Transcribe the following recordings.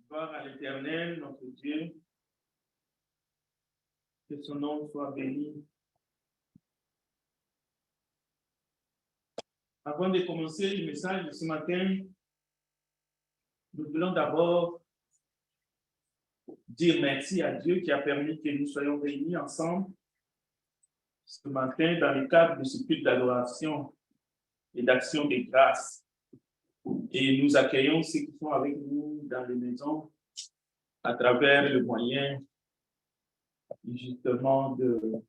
Gloire à l'Éternel, notre Dieu, que son nom soit béni. Avant de commencer le message de ce matin, nous voulons d'abord dire merci à Dieu qui a permis que nous soyons réunis ensemble ce matin dans le cadre de ce culte d'adoration et d'action de grâce. Et nous accueillons ceux qui sont avec nous dans les maisons à travers le moyen justement de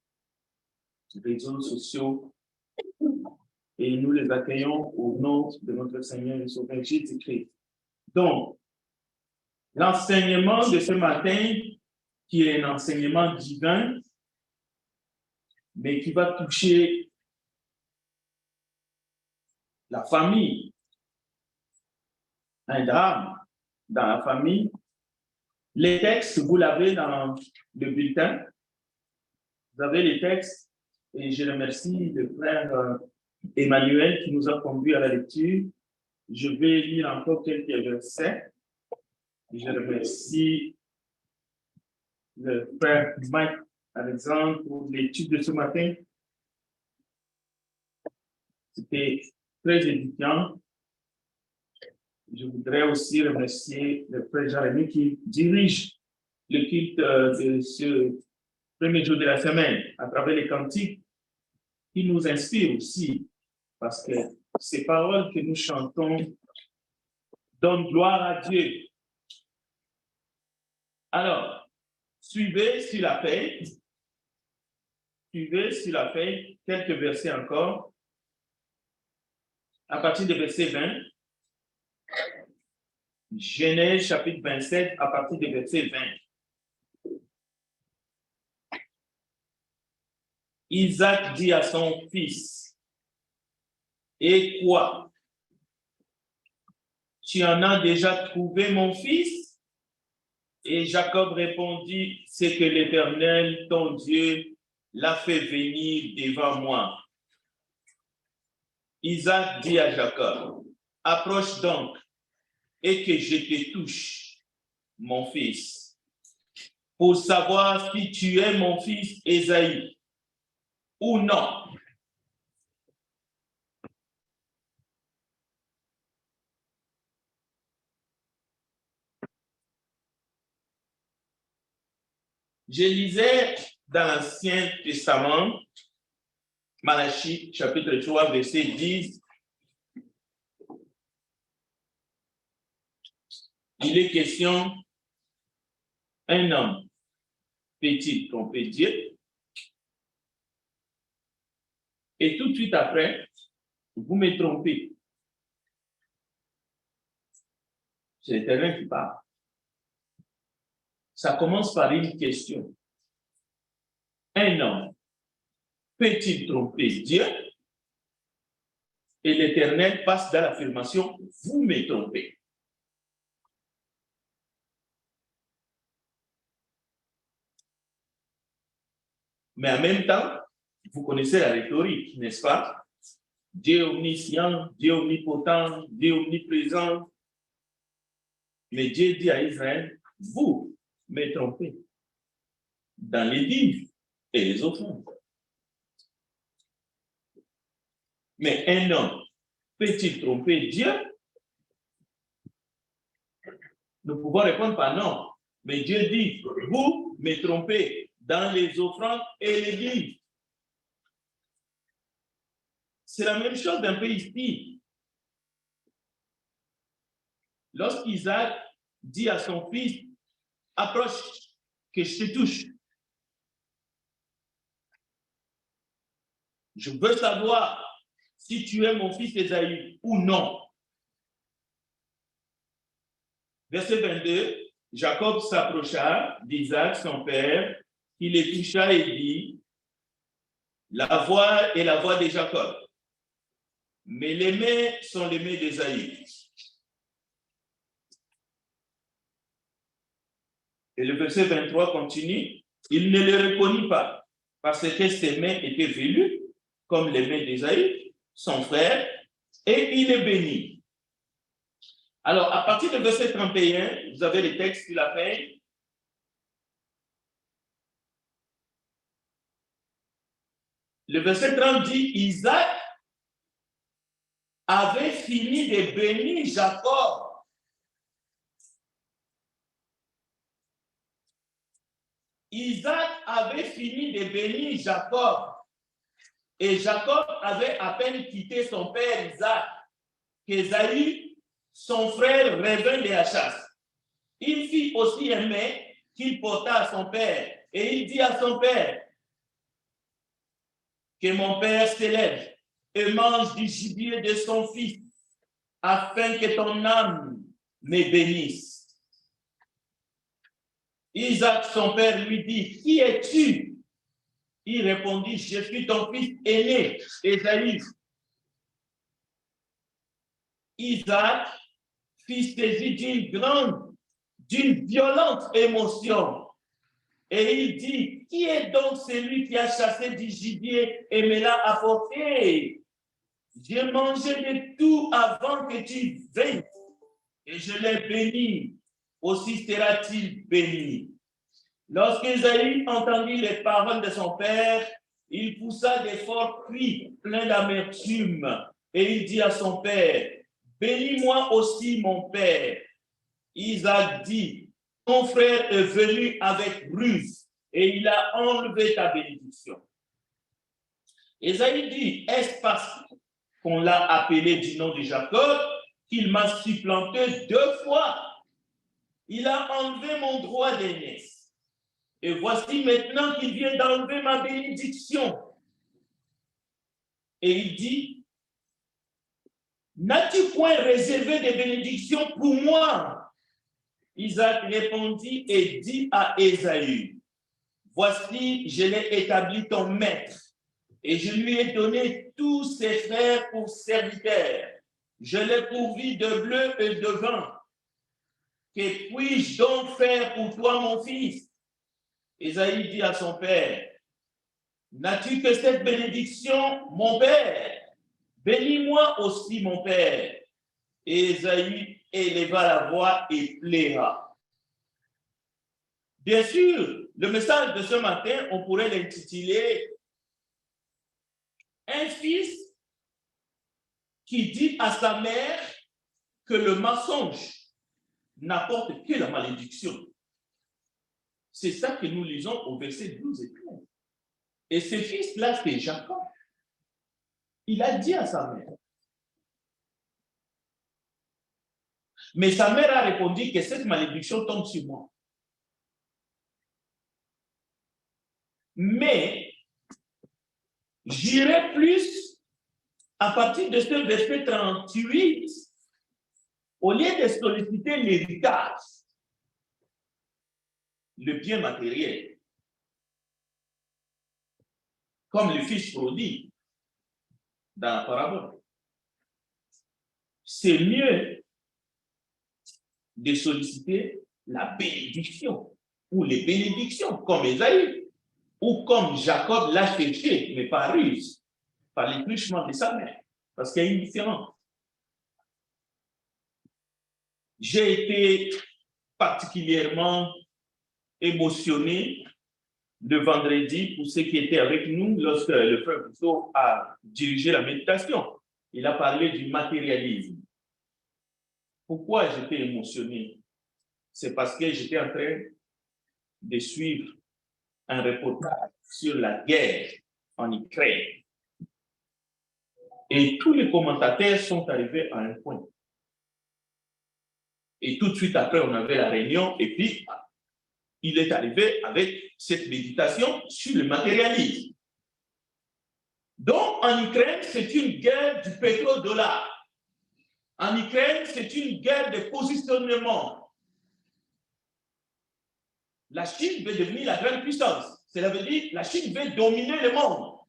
réseaux sociaux. Et nous les accueillons au nom de notre Seigneur et Sauveur Jésus-Christ. Donc, l'enseignement de ce matin, qui est un enseignement divin, mais qui va toucher la famille, un drame dans la famille. Les textes, vous l'avez dans le bulletin. Vous avez les textes et je remercie le frère Emmanuel qui nous a conduits à la lecture. Je vais lire encore quelques versets. Je remercie le frère Mike Alexandre pour l'étude de ce matin. C'était très édifiant. Je voudrais aussi remercier le frère Jérémy qui dirige le culte de ce premier jour de la semaine à travers les cantiques qui nous inspirent aussi parce que ces paroles que nous chantons donnent gloire à Dieu. Alors, suivez sur la feuille quelques versets encore à partir du verset 20. Genèse chapitre 27 à partir du verset 20. Isaac dit à son fils, « Et quoi? Tu en as déjà trouvé, mon fils? » Et Jacob répondit, « C'est que l'Éternel, ton Dieu, l'a fait venir devant moi. » Isaac dit à Jacob, « Approche donc et que je te touche, mon fils, pour savoir si tu es mon fils Ésaü ou non. » Je lisais dans l'Ancien Testament, Malachie, chapitre 3, verset 10. Il est question, un homme peut-il tromper Dieu? Et tout de suite après, vous me trompez. C'est l'Éternel qui parle. Ça commence par une question. Un homme peut-il tromper Dieu? Et l'Éternel passe dans l'affirmation, vous me trompez. Mais en même temps, vous connaissez la rhétorique, n'est-ce pas? Dieu omniscient, Dieu omnipotent, Dieu omniprésent. Mais Dieu dit à Israël, vous me trompez dans les dîmes et les offrandes. Mais un homme peut-il tromper Dieu? Nous pouvons répondre par non. Mais Dieu dit, vous me trompez dans les offrandes et les dîmes. C'est la même chose d'un peu ici. Lorsqu'Isaac dit à son fils, approche, que je te touche. Je veux savoir si tu es mon fils Ésaü ou non. Verset 22, Jacob s'approcha d'Isaac, son père, il les toucha et dit, la voix est la voix de Jacob, mais les mains sont les mains d'Ésaü. Et le verset 23 continue, il ne le reconnut pas, parce que ses mains étaient velues, comme les mains d'Ésaü, son frère, et il est béni. Alors, à partir du verset 31, vous avez les textes sur la fin. Le verset 30 dit, Isaac avait fini de bénir Jacob. Isaac avait fini de bénir Jacob. Et Jacob avait à peine quitté son père Isaac, qu'Ésaü, son frère, revint de la chasse. Il fit aussi un mets qu'il porta à son père. Et il dit à son père, que mon père s'élève et mange du gibier de son fils, afin que ton âme me bénisse. Isaac, son père, lui dit, qui es-tu? Il répondit, je suis ton fils aîné, Ésaü. Isaac fit saisi d'une violente émotion. Et il dit, qui est donc celui qui a chassé du gibier et me l'a apporté? J'ai mangé de tout avant que tu viennes, et je l'ai béni, aussi sera-t-il béni. Lorsqu'Ésaü entendit les paroles de son père, il poussa de forts cris pleins d'amertume, et il dit à son père, bénis-moi aussi mon père. Isaac dit, ton frère est venu avec ruse, et il a enlevé ta bénédiction. Ésaü dit, est-ce parce qu'on l'a appelé du nom de Jacob qu'il m'a supplanté 2 fois? Il a enlevé mon droit d'aînesse. Et voici maintenant qu'il vient d'enlever ma bénédiction. Et il dit, n'as-tu point réservé des bénédictions pour moi? Isaac répondit et dit à Ésaü, voici, je l'ai établi ton maître, et je lui ai donné tous ses frères pour serviteurs. Je l'ai pourvu de bleu et de vin. Que puis-je donc faire pour toi, mon fils? Ésaü dit à son père, n'as-tu que cette bénédiction, mon père? Bénis-moi aussi, mon père. Et Ésaü éleva la voix et pleura. Bien sûr, le message de ce matin, on pourrait l'intituler « Un fils qui dit à sa mère que le mensonge n'apporte que la malédiction. » C'est ça que nous lisons au verset 12 et 13. Et ce fils-là, c'est Jacob. Il a dit à sa mère. Mais sa mère a répondu que cette malédiction tombe sur moi. Mais j'irai plus à partir de ce verset 38, au lieu de solliciter l'héritage, le bien matériel, comme le fils prodigue dans la parabole. C'est mieux de solliciter la bénédiction ou les bénédictions, comme Ésaü, ou comme Jacob l'a cherché, mais par ruse, par l'épluchement de sa mère, parce qu'il y a une différence. J'ai été particulièrement émotionné le vendredi pour ceux qui étaient avec nous lorsque le frère Rousseau a dirigé la méditation. Il a parlé du matérialisme. Pourquoi j'étais émotionné? C'est parce que j'étais en train de suivre un reportage sur la guerre en Ukraine. Et tous les commentateurs sont arrivés à un point. Et tout de suite après, on avait la réunion et puis il est arrivé avec cette méditation sur le matérialisme. Donc, en Ukraine, c'est une guerre du pétrodollar. En Ukraine, c'est une guerre de positionnement. La Chine veut devenir la grande puissance. Cela veut dire que la Chine veut dominer le monde.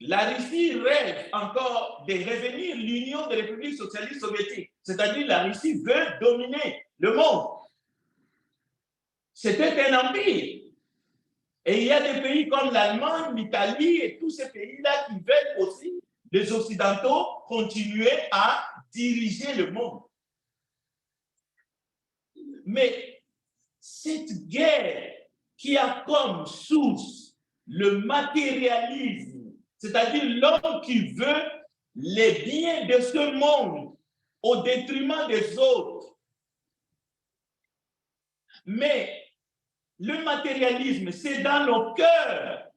La Russie rêve encore de revenir l'Union des républiques socialistes soviétiques. C'est-à-dire la Russie veut dominer le monde. C'était un empire. Et il y a des pays comme l'Allemagne, l'Italie et tous ces pays-là qui veulent aussi, les Occidentaux, continuer à diriger le monde. Mais cette guerre qui a comme source le matérialisme, c'est-à-dire l'homme qui veut les biens de ce monde au détriment des autres. Mais le matérialisme, c'est dans nos cœurs.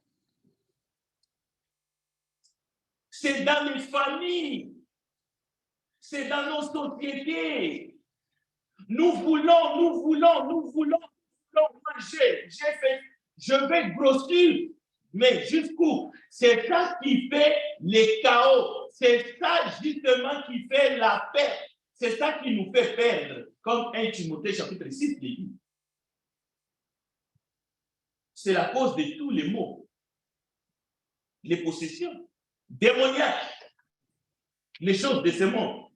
C'est dans les familles. C'est dans nos sociétés. Nous voulons manger. Je vais grossir. Mais jusqu'où? C'est ça qui fait les chaos. C'est ça justement qui fait la perte. C'est ça qui nous fait perdre. Comme 1 Timothée chapitre 6 dit. C'est la cause de tous les maux. Les possessions démoniaques, les choses de ce monde.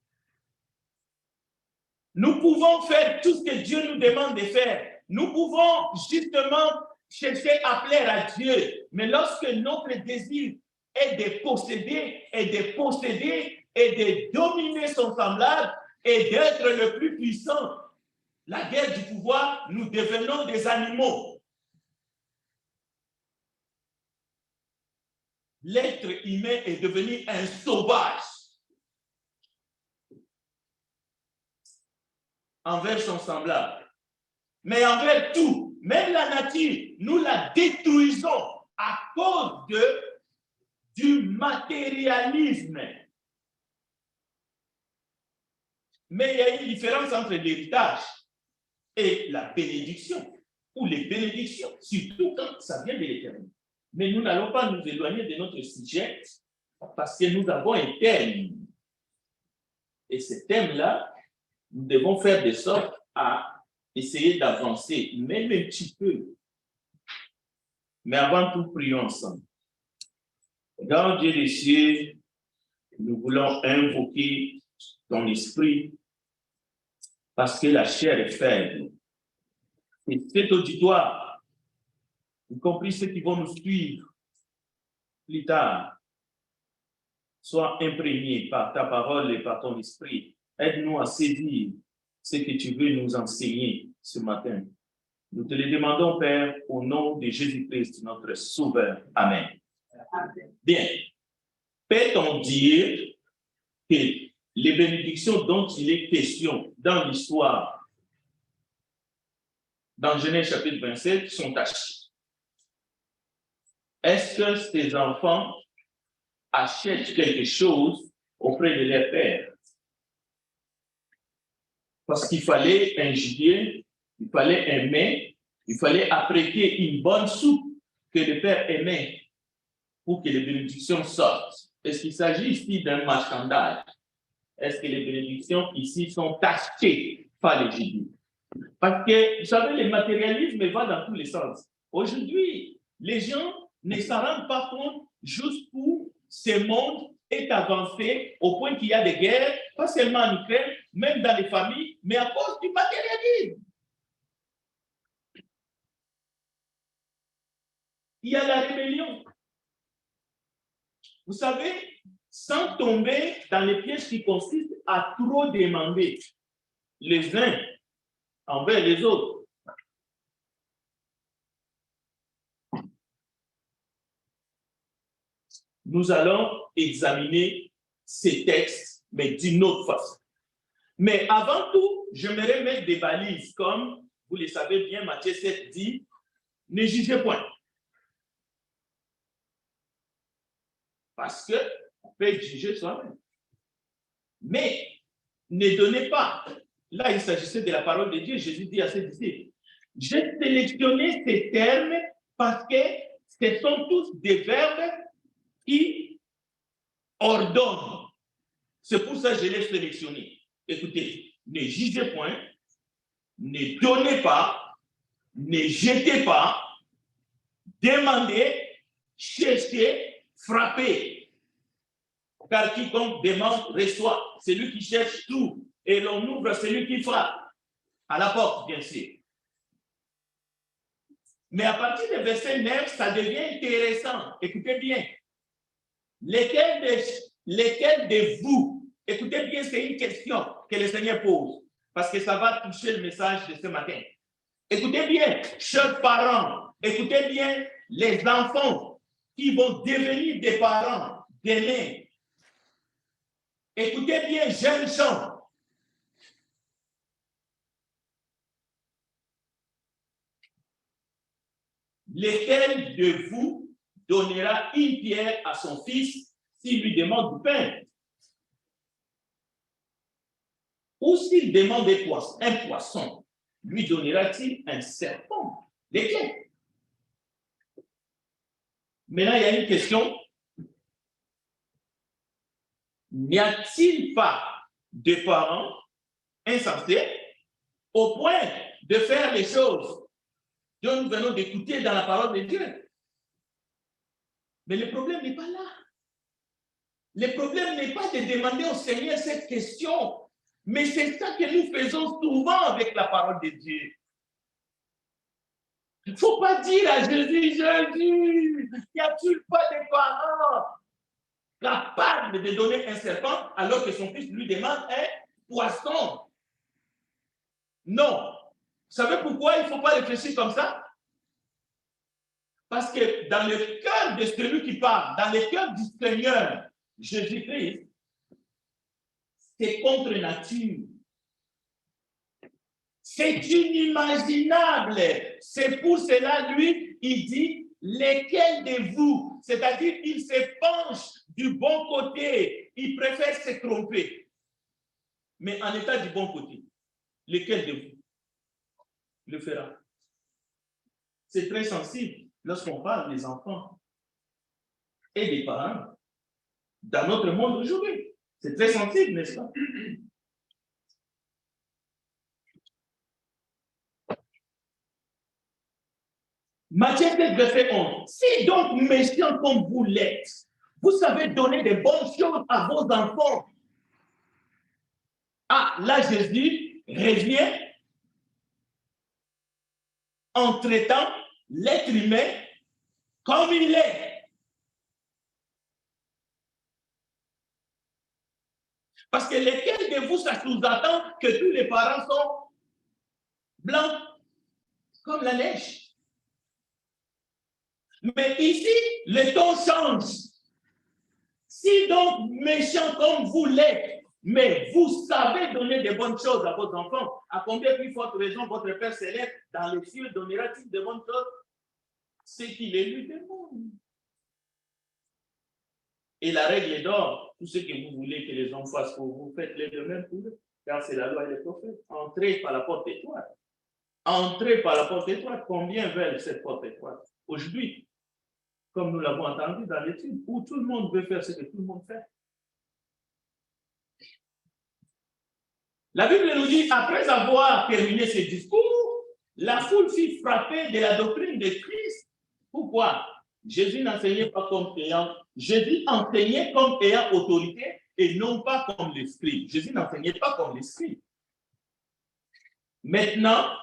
Nous pouvons faire tout ce que Dieu nous demande de faire. Nous pouvons justement chercher à plaire à Dieu. Mais lorsque notre désir est de posséder et de dominer son semblable et d'être le plus puissant, la guerre du pouvoir, nous devenons des animaux. L'être humain est devenu un sauvage envers son semblable. Mais envers tout, même la nature, nous la détruisons à cause du matérialisme. Mais il y a une différence entre l'héritage et la bénédiction, ou les bénédictions, surtout quand ça vient de l'Éternel. Mais nous n'allons pas nous éloigner de notre sujet parce que nous avons un thème. Et ce thème-là, nous devons faire de sorte à essayer d'avancer, même un petit peu. Mais avant tout, prions ensemble. Dans Dieu des cieux, nous voulons invoquer ton esprit parce que la chair est faible. Et cet auditoire, y compris ceux qui vont nous suivre plus tard, soient imprégnés par ta parole et par ton esprit. Aide-nous à saisir ce que tu veux nous enseigner ce matin. Nous te le demandons, Père, au nom de Jésus-Christ, notre Sauveur. Amen. Bien. Peut-on dire que les bénédictions dont il est question dans l'histoire, dans Genèse chapitre 27, sont tachées? Est-ce que ces enfants achètent quelque chose auprès de leur père? Parce qu'il fallait un gibier, il fallait un mets, il fallait apprêter une bonne soupe que le père aimait pour que les bénédictions sortent. Est-ce qu'il s'agit ici d'un marchandage? Est-ce que les bénédictions ici sont achetées par les gibiers? Parce que, vous savez, le matérialisme va dans tous les sens. Aujourd'hui, les gens ne s'en rendent pas compte jusqu'où ce monde est avancé au point qu'il y a des guerres, pas seulement en Ukraine, même dans les familles, mais à cause du matérialisme. Il y a la rébellion. Vous savez, sans tomber dans les pièges qui consistent à trop demander les uns envers les autres. nous allons examiner ces textes, mais d'une autre façon. Mais avant tout, j'aimerais mettre des balises, comme vous le savez bien, Matthieu 7 dit, ne jugez point. Parce qu'on peut juger soi-même. Mais ne donnez pas. Là, il s'agissait de la parole de Dieu. Jésus dit à ses disciples, j'ai sélectionné ces termes parce que ce sont tous des verbes qui ordonnent. C'est pour ça que je l'ai sélectionné. Écoutez, ne jugez point, ne donnez pas, ne jetez pas, demandez, cherchez, frappez. Car quiconque demande reçoit. Celui qui cherche tout et l'on ouvre à celui qui frappe. À la porte, bien sûr. Mais à partir du verset 9, ça devient intéressant. Écoutez bien. Lesquels de vous, écoutez bien, c'est une question que le Seigneur pose, parce que ça va toucher le message de ce matin. Écoutez bien, chers parents, écoutez bien les enfants qui vont devenir des parents demain. Écoutez bien, jeunes gens. Lequel de vous donnera une pierre à son fils s'il lui demande du pain? Ou s'il demande un poisson, lui donnera-t-il un serpent? Lequel? Maintenant, il y a une question. N'y a-t-il pas de parents insensés au point de faire les choses dont nous venons d'écouter dans la parole de Dieu? Mais le problème n'est pas là. Le problème n'est pas de demander au Seigneur cette question, mais c'est ça que nous faisons souvent avec la parole de Dieu. Il ne faut pas dire à Jésus, Jésus, n'y a-t-il pas de parents capables de donner un serpent alors que son fils lui demande un poisson? Non. Vous savez pourquoi il ne faut pas réfléchir comme ça? Parce que dans le cœur de celui qui parle, dans le cœur du Seigneur Jésus-Christ, c'est contre nature. C'est inimaginable. C'est pour cela, lui, il dit, lesquels de vous, c'est-à-dire, il se penche du bon côté, il préfère se tromper. Mais en état du bon côté, lesquels de vous le fera? C'est très sensible lorsqu'on parle des enfants et des parents dans notre monde aujourd'hui. C'est très sensible, n'est-ce pas? Matthieu 7, verset 11. Si donc méchant comme vous l'êtes, vous savez donner de bonnes choses à vos enfants. Ah, là, Jésus revient en traitant l'être humain comme il est. Parce que lesquels de vous, ça sous-entend que tous les parents sont blancs comme la neige. Mais ici, le ton change. Si donc méchant comme vous l'êtes, mais vous savez donner de bonnes choses à vos enfants, à combien plus forte raison votre Père céleste dans les cieux donnera-t-il de bonnes choses? C'est qu'il est lui demande. Et la règle est d'or, tout ce que vous voulez que les hommes fassent pour vous, faites-le de même pour eux, car c'est la loi et les prophètes. Entrez par la porte étroite. Entrez par la porte étroite. Combien veulent cette porte étroite? Aujourd'hui, comme nous l'avons entendu dans l'étude, où tout le monde veut faire ce que tout le monde fait. La Bible nous dit, après avoir terminé ce discours, la foule fut frappée de la doctrine de Christ. Pourquoi? Jésus n'enseignait pas comme ayant, Jésus enseignait comme ayant autorité et non pas comme l'esprit. Jésus n'enseignait pas comme l'esprit. Maintenant,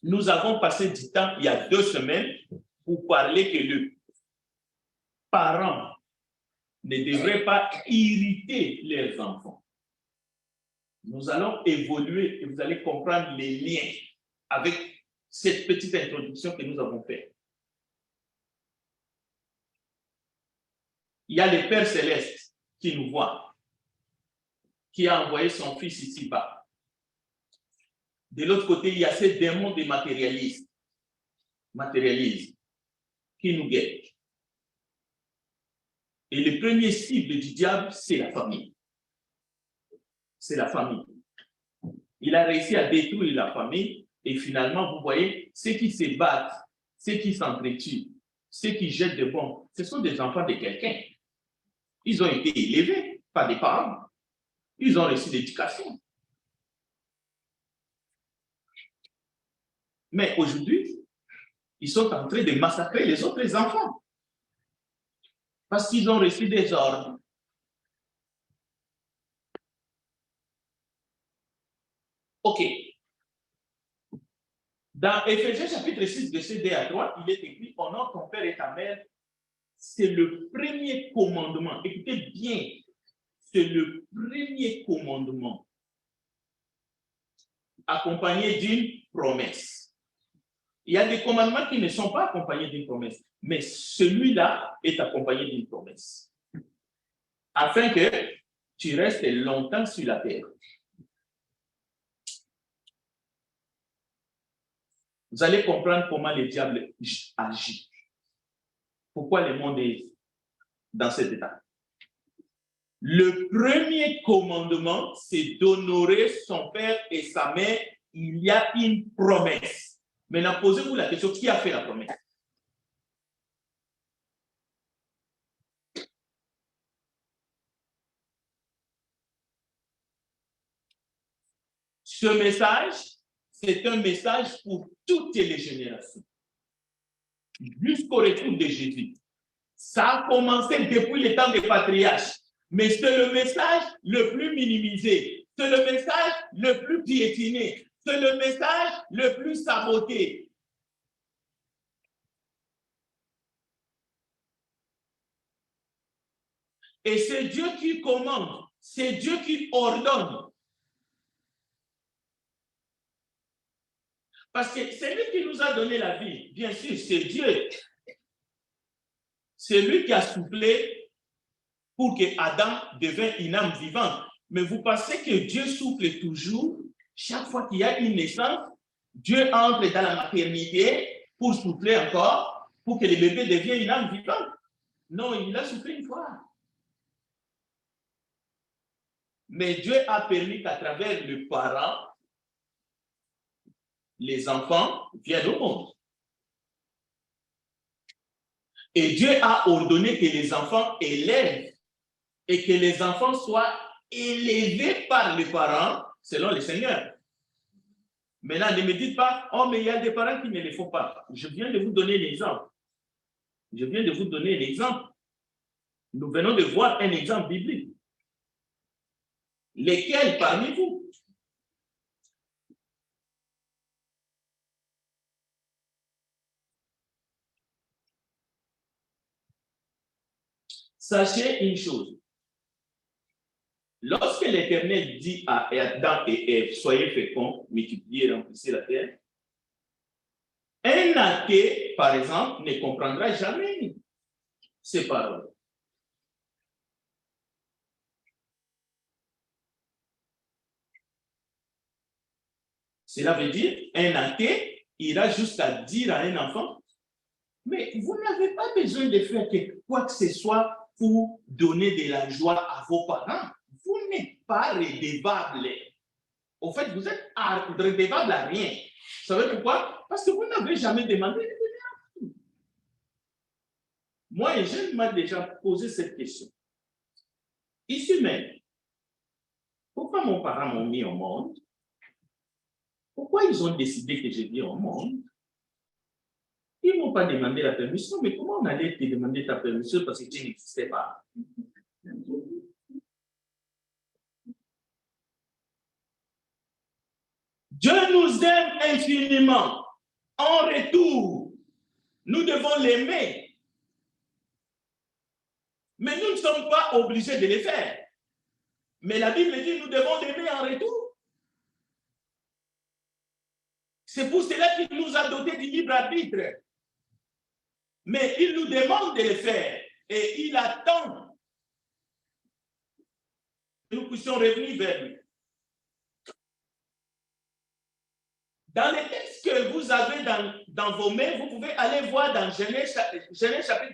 nous avons passé du temps, il y a 2 semaines, pour parler que le parent ne devrait pas irriter leurs enfants. Nous allons évoluer et vous allez comprendre les liens avec cette petite introduction que nous avons faite. Il y a le Père Céleste qui nous voit, qui a envoyé son Fils ici-bas. De l'autre côté, il y a ces démons des matérialisme, qui nous guettent. Et le premier cible du diable, c'est la famille. C'est la famille. Il a réussi à détruire la famille et finalement, vous voyez, ceux qui se battent, ceux qui s'entretuent, ceux qui jettent des bombes, ce sont des enfants de quelqu'un. Ils ont été élevés par des parents. Ils ont reçu l'éducation. Mais aujourd'hui, ils sont en train de massacrer les autres enfants. Parce qu'ils ont reçu des ordres. OK. Dans Éphésiens chapitre 6, verset 2 à 3, il est écrit « Honore ton père et ta mère ». C'est le premier commandement. Écoutez bien, c'est le premier commandement accompagné d'une promesse. Il y a des commandements qui ne sont pas accompagnés d'une promesse, mais celui-là est accompagné d'une promesse. Afin que tu restes longtemps sur la terre. Vous allez comprendre comment le diable agit. Pourquoi le monde est dans cet état. Le premier commandement, c'est d'honorer son père et sa mère. Il y a une promesse. Maintenant, posez-vous la question, qui a fait la promesse? Ce message, c'est un message pour toutes les générations. Jusqu'au retour de Jésus. Ça a commencé depuis le temps des patriarches. Mais c'est le message le plus minimisé. C'est le message le plus piétiné. C'est le message le plus saboté. Et c'est Dieu qui commande. C'est Dieu qui ordonne. Parce que c'est lui qui nous a donné la vie. Bien sûr, c'est Dieu. C'est lui qui a soufflé pour que Adam devienne une âme vivante. Mais vous pensez que Dieu souffle toujours, chaque fois qu'il y a une naissance, Dieu entre dans la maternité pour souffler encore, pour que le bébé devienne une âme vivante? Non, il a soufflé une fois. Mais Dieu a permis qu'à travers le parent, les enfants viennent au monde. Et Dieu a ordonné que les enfants élèvent et que les enfants soient élevés par les parents selon le Seigneur. Maintenant, ne me dites pas, oh, mais il y a des parents qui ne le font pas. Je viens de vous donner l'exemple. Je viens de vous donner l'exemple. Nous venons de voir un exemple biblique. Lesquels parmi vous? Sachez une chose. Lorsque l'Éternel dit à Adam et Ève, soyez féconds, multipliez, remplissez la terre, un athée, par exemple, ne comprendra jamais ces paroles. Cela veut dire, un athée ira jusqu'à dire à un enfant, mais vous n'avez pas besoin de faire quoi que ce soit pour donner de la joie à vos parents. Vous n'êtes pas redevable. Au fait, vous êtes redevable à rien. Vous savez pourquoi? Parce que vous n'avez jamais demandé de donner. Moi, je m'a déjà posé cette question. Ici même, pourquoi mes parents m'ont mis au monde? Pourquoi ils ont décidé que je viens au monde? Ils ne m'ont pas demandé la permission, mais comment on allait te demander ta permission parce que tu n'existais pas? Dieu nous aime infiniment. En retour, nous devons l'aimer. Mais nous ne sommes pas obligés de le faire. Mais la Bible dit que nous devons l'aimer en retour. C'est pour cela qu'il nous a doté du libre arbitre. Mais il nous demande de le faire. Et il attend que nous puissions revenir vers lui. Dans les textes que vous avez dans vos mains, vous pouvez aller voir dans Genèse chapitre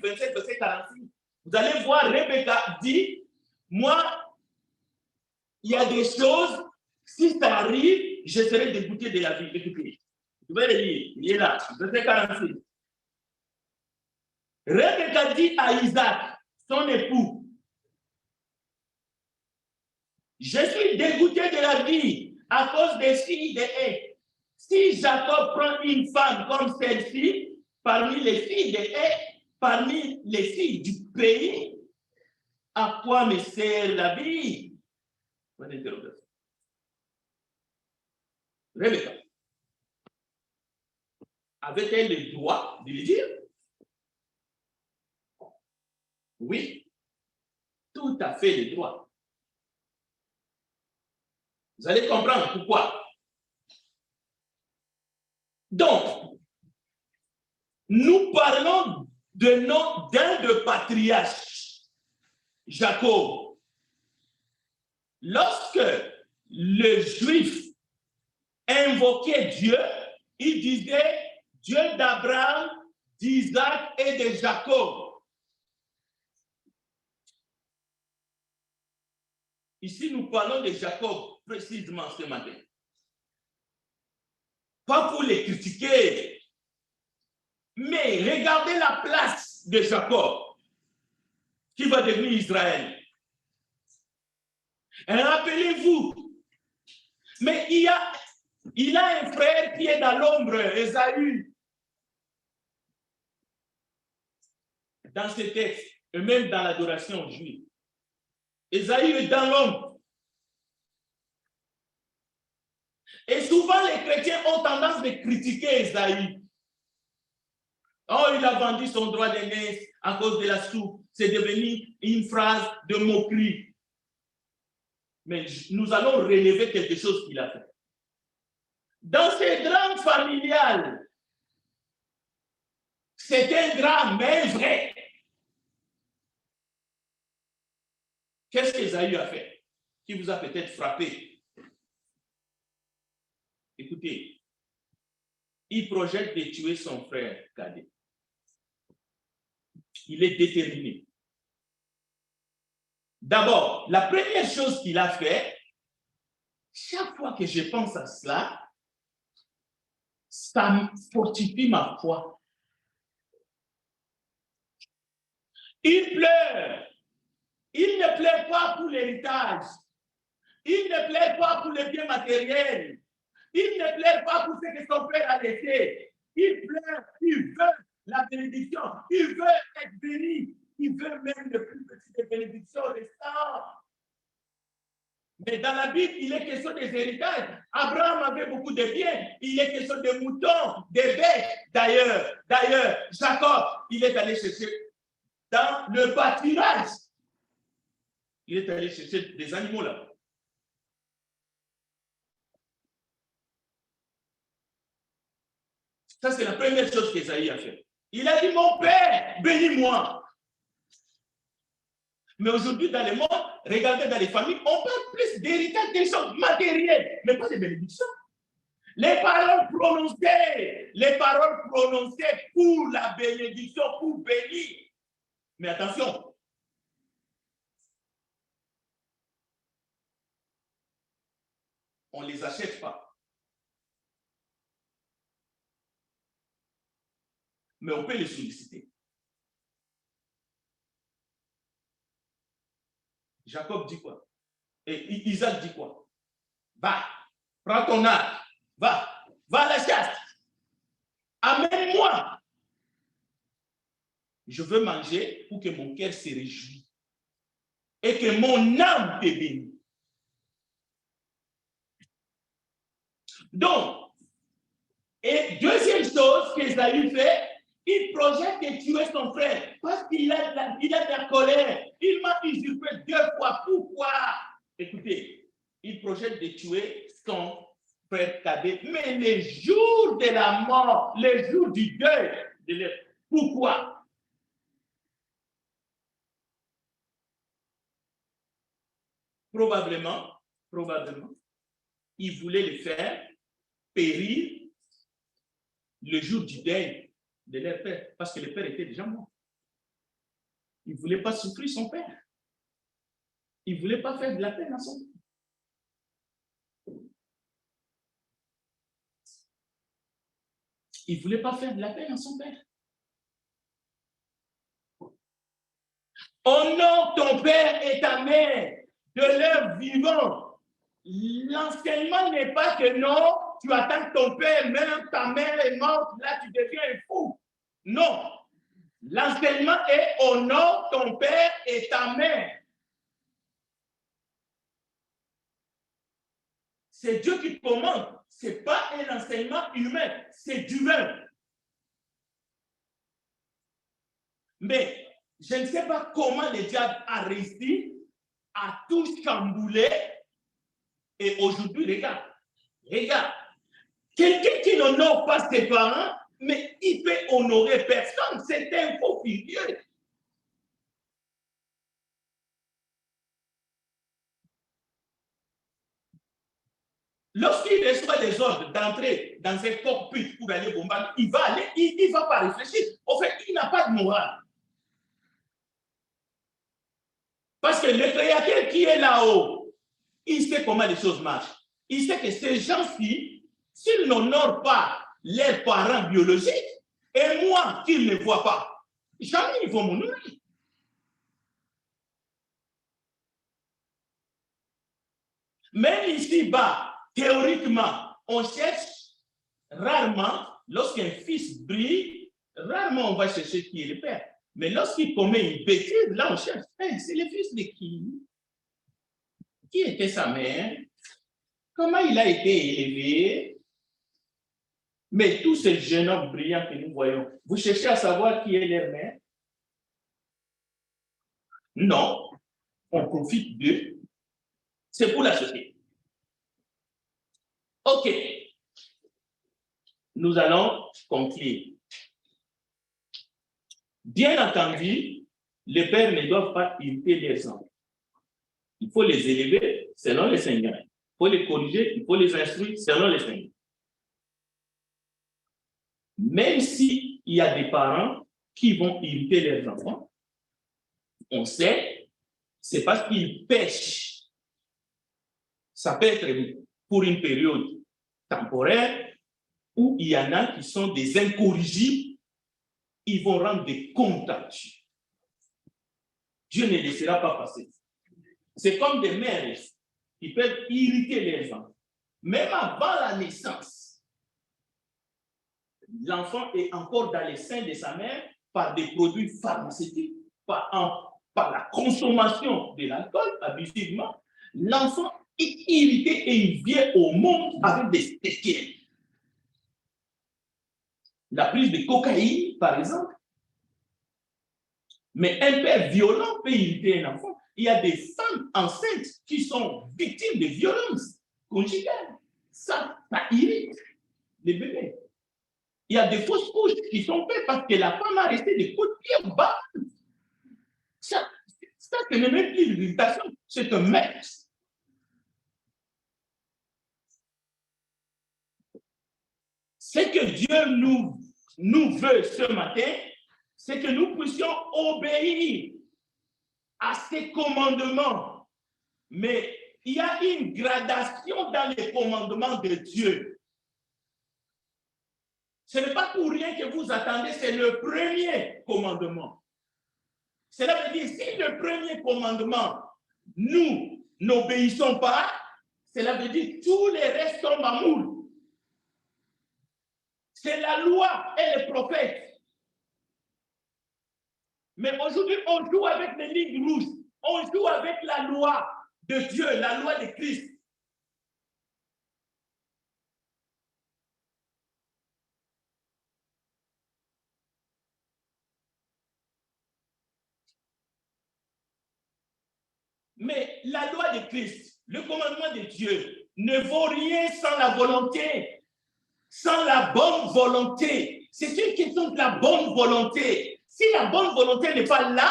27, verset 46. Vous allez voir, Rebecca dit, moi, il y a des choses, si ça arrive, je serai dégoûté de la vie. Écoutez, vous pouvez le lire, il est là, verset 46. Rebecca dit à Isaac, son époux, je suis dégoûté de la vie à cause des filles de Heth. Si Jacob prend une femme comme celle-ci, parmi les filles de Heth, parmi les filles du pays, à quoi me sert la vie? Point d'interrogation. Rebecca, avait-elle le droit de le dire? Oui, tout à fait le droit. Vous allez comprendre pourquoi. Donc, nous parlons d'un de patriarche, Jacob. Lorsque le juif invoquait Dieu, il disait Dieu d'Abraham, d'Isaac et de Jacob. Ici, nous parlons de Jacob précisément ce matin. Pas pour les critiquer, mais regardez la place de Jacob, qui va devenir Israël. Et rappelez-vous, mais il a un frère qui est dans l'ombre, Ésaü. Dans ce texte, et même dans l'adoration juive. Ésaü est dans l'ombre. Et souvent, les chrétiens ont tendance de critiquer Ésaü. Oh, il a vendu son droit d'aînesse à cause de la soupe. C'est devenu une phrase de moquerie. Mais nous allons relever quelque chose qu'il a fait. Dans ces drames familiales, c'est un drame, mais vrai. Qu'est-ce qu'Ésaü a fait qui vous a peut-être frappé? Écoutez, il projette de tuer son frère cadet. Il est déterminé. D'abord, la première chose qu'il a fait, chaque fois que je pense à cela, ça fortifie ma foi. Il pleure. Il ne pleure pas pour l'héritage. Il ne pleure pas pour les biens matériels. Il ne pleure pas pour ce que son père a laissé. Il pleure, il veut la bénédiction. Il veut être béni. Il veut même le plus petit des bénédictions restantes. Mais dans la Bible, il est question des héritages. Abraham avait beaucoup de biens. Il est question de moutons, de bêtes. D'ailleurs, Jacob, il est allé chercher dans le pâturage. Il est allé chercher des animaux là. Ça, c'est la première chose qu'Ésaïe a fait. Il a dit, mon père, bénis-moi. Mais aujourd'hui, dans le monde, regardez dans les familles, on parle plus d'héritage des choses matérielles, mais pas de bénédictions. Les paroles prononcées pour la bénédiction, pour bénir. Mais attention, on ne les achète pas. Mais on peut les solliciter. Jacob dit quoi? Et Isaac dit quoi? Va, prends ton arc, va à la chasse. Amène-moi. Je veux manger pour que mon cœur se réjouisse et que mon âme te bénisse. Donc, et deuxième chose qu'Ésaü fait, il projette de tuer son frère parce qu'il a de la colère. Il m'a usurpé 2 fois. Pourquoi? Écoutez, il projette de tuer son frère cadet, mais les jours de la mort, les jours du deuil de leur... Pourquoi? Probablement, ils voulaient le faire périr le jour du deuil de leur père, parce que le père était déjà mort. Il ne voulait pas souffrir son père. Il ne voulait pas faire de la peine à son père. Il ne voulait pas faire de la peine à son père. Honore ton père et ta mère de leur vivant. L'enseignement n'est pas que non, tu attends que ton père, même ta mère est morte, là tu deviens un fou. Non. L'enseignement est honore ton père et ta mère. C'est Dieu qui te commande. Ce n'est pas un enseignement humain, c'est divin. Mais je ne sais pas comment le diable a réussi à tout chambouler. Et aujourd'hui, regarde, quelqu'un qui n'honore pas ses parents, mais il peut honorer personne. C'est un faux furieux. Lorsqu'il reçoit des ordres d'entrer dans un cockpit pour aller bombarder, il va aller, il ne va pas réfléchir. En fait, il n'a pas de morale. Parce que le créateur qui est là-haut, il sait comment les choses marchent. Il sait que ces gens-ci, s'ils n'honorent pas leurs parents biologiques, et moi qu'ils ne voient pas, jamais ils vont m'honorer. Même ici-bas, théoriquement, on cherche rarement, lorsqu'un fils brille, rarement on va chercher qui est le père. Mais lorsqu'il commet une bêtise, là on cherche, hey, c'est le fils de qui? Qui était sa mère? Comment il a été élevé? Mais tous ces jeunes hommes brillants que nous voyons, vous cherchez à savoir qui est leur mère? Non, on profite d'eux. C'est pour la société. OK. Nous allons conclure. Bien entendu, les pères ne doivent pas imiter les enfants. Il faut les élever selon les Seigneurs. Il faut les corriger, il faut les instruire selon les Seigneurs. Même s'il y a des parents qui vont imiter leurs enfants, on sait, c'est parce qu'ils pêchent. Ça peut être pour une période temporaire où il y en a qui sont des incorrigibles, ils vont rendre des comptes à Dieu. Dieu ne laissera pas passer. C'est comme des mères qui peuvent irriter les enfants. Même avant la naissance, l'enfant est encore dans les seins de sa mère par des produits pharmaceutiques, par la consommation de l'alcool abusivement. L'enfant est irrité et il vient au monde avec des séquelles. La prise de cocaïne, par exemple. Mais un père violent peut irriter un enfant. Il y a des femmes enceintes qui sont victimes de violences conjugales. Ça irrite les bébés. Il y a des fausses couches qui sont faites parce que la femme a resté des coups de pied au bas. Ça ce n'est même plus une irritation, c'est un mec. Ce que Dieu nous veut ce matin, c'est que nous puissions obéir à ses commandements. Mais il y a une gradation dans les commandements de Dieu. Ce n'est pas pour rien que vous attendez, c'est le premier commandement. Cela veut dire, si le premier commandement, nous n'obéissons pas, cela veut dire tous les restes tombent à moule. C'est la loi et les prophètes. Mais aujourd'hui, on joue avec les lignes rouges. On joue avec la loi de Dieu, la loi de Christ. Mais la loi de Christ, le commandement de Dieu, ne vaut rien sans la volonté, sans la bonne volonté. C'est une question de la bonne volonté. Si la bonne volonté n'est pas là,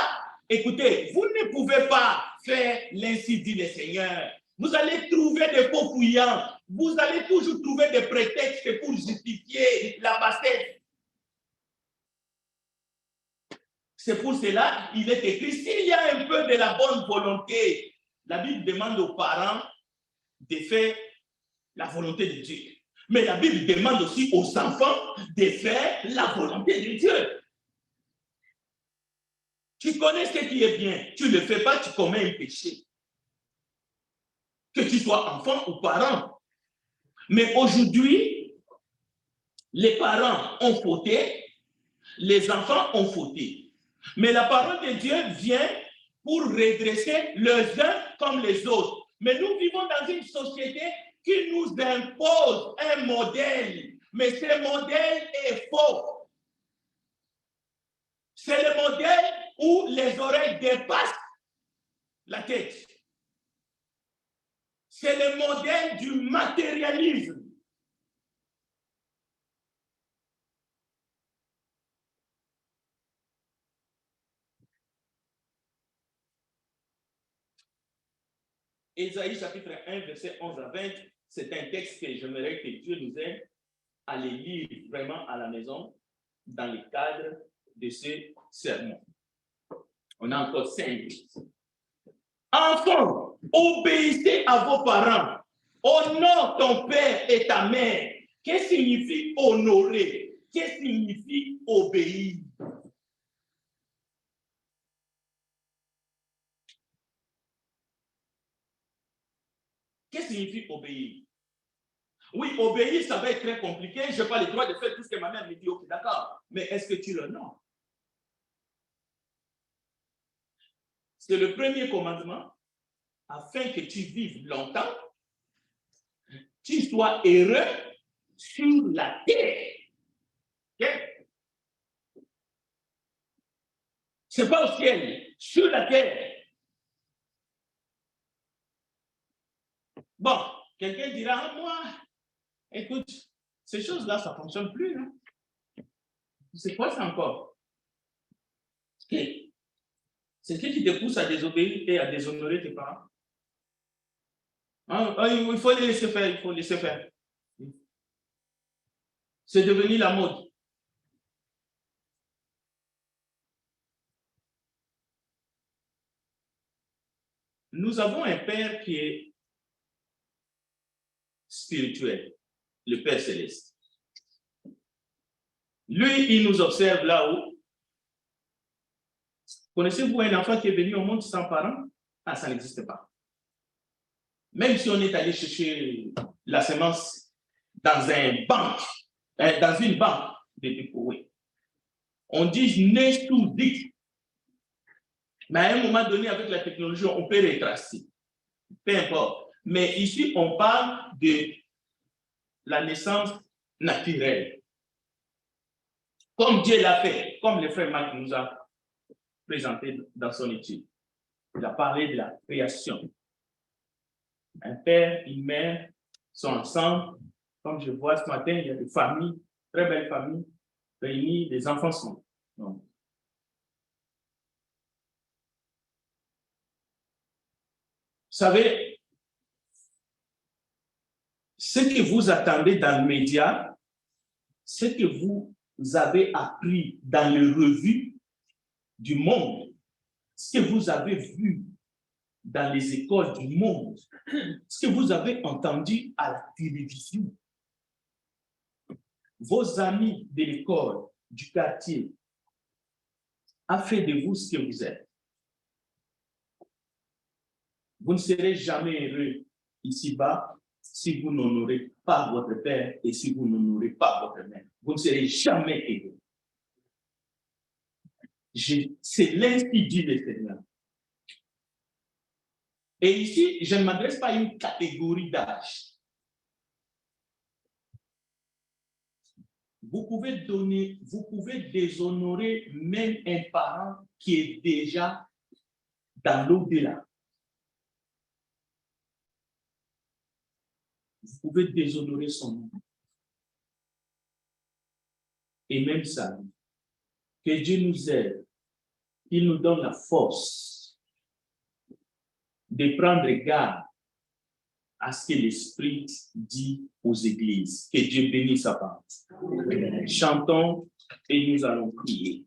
écoutez, vous ne pouvez pas faire l'ainsi dit le Seigneur. Vous allez trouver des faux fouillants. Vous allez toujours trouver des prétextes pour justifier la bassesse. C'est pour cela qu'il est écrit, s'il y a un peu de la bonne volonté, la Bible demande aux parents de faire la volonté de Dieu. Mais la Bible demande aussi aux enfants de faire la volonté de Dieu. Tu connais ce qui est bien, tu ne le fais pas, tu commets un péché. Que tu sois enfant ou parent. Mais aujourd'hui, les parents ont fauté, les enfants ont fauté. Mais la parole de Dieu vient pour redresser les uns comme les autres. Mais nous vivons dans une société qui nous impose un modèle. Mais ce modèle est faux. C'est le modèle où les oreilles dépassent la tête. C'est le modèle du matérialisme. Ésaïe chapitre 1, verset 11 à 20, c'est un texte que j'aimerais que Dieu nous aide à les lire vraiment à la maison dans le cadre de ce sermon. On a encore 5 minutes. Enfants, obéissez à vos parents. Honore ton père et ta mère. Qu'est-ce que signifie honorer? Qu'est-ce que signifie obéir? Qu'est-ce que signifie obéir? Oui, obéir, ça va être très compliqué. Je n'ai pas le droit de faire tout ce que ma mère me dit. Ok, d'accord. Mais est-ce que tu l'honores? C'est le premier commandement. Afin que tu vives longtemps, tu sois heureux sur la terre. Okay? Ce n'est pas au ciel, sur la terre. Bon, quelqu'un dira, moi, écoute, ces choses-là, ça ne fonctionne plus. Hein? C'est quoi ça encore? Okay. C'est ce qui te pousse à désobéir et à déshonorer tes parents. Hein? Il faut les laisser faire, il faut laisser faire. C'est devenu la mode. Nous avons un Père qui est spirituel, le Père céleste. Lui, il nous observe là-haut. Connaissez-vous un enfant qui est venu au monde sans parents? Ah, ça n'existe pas. Même si on est allé chercher la semence dans un banque, dans une banque de dépôt, on dit né sous dit. Mais à un moment donné, avec la technologie, on peut retracer. Peu importe. Mais ici, on parle de la naissance naturelle. Comme Dieu l'a fait, comme le frère Marc nous a présenté dans son étude. Il a parlé de la création. Un père, une mère sont ensemble. Comme je vois ce matin, il y a des familles, très belles familles, réunies, les enfants sont. Donc, vous savez, ce que vous attendez dans le média, ce que vous avez appris dans les revues du monde, ce que vous avez vu dans les écoles du monde, ce que vous avez entendu à la télévision, vos amis de l'école, du quartier, a fait de vous ce que vous êtes. Vous ne serez jamais heureux ici-bas si vous n'honorez pas votre père et si vous n'honorez pas votre mère. Vous ne serez jamais heureux. C'est l'ainsi dit le Seigneur. Et ici, je ne m'adresse pas à une catégorie d'âge. Vous pouvez déshonorer même un parent qui est déjà dans l'au-delà. pouvez déshonorer son nom. Et même ça, que Dieu nous aide, qu'il nous donne la force de prendre garde à ce que l'Esprit dit aux églises. Que Dieu bénisse sa part. Chantons et nous allons prier.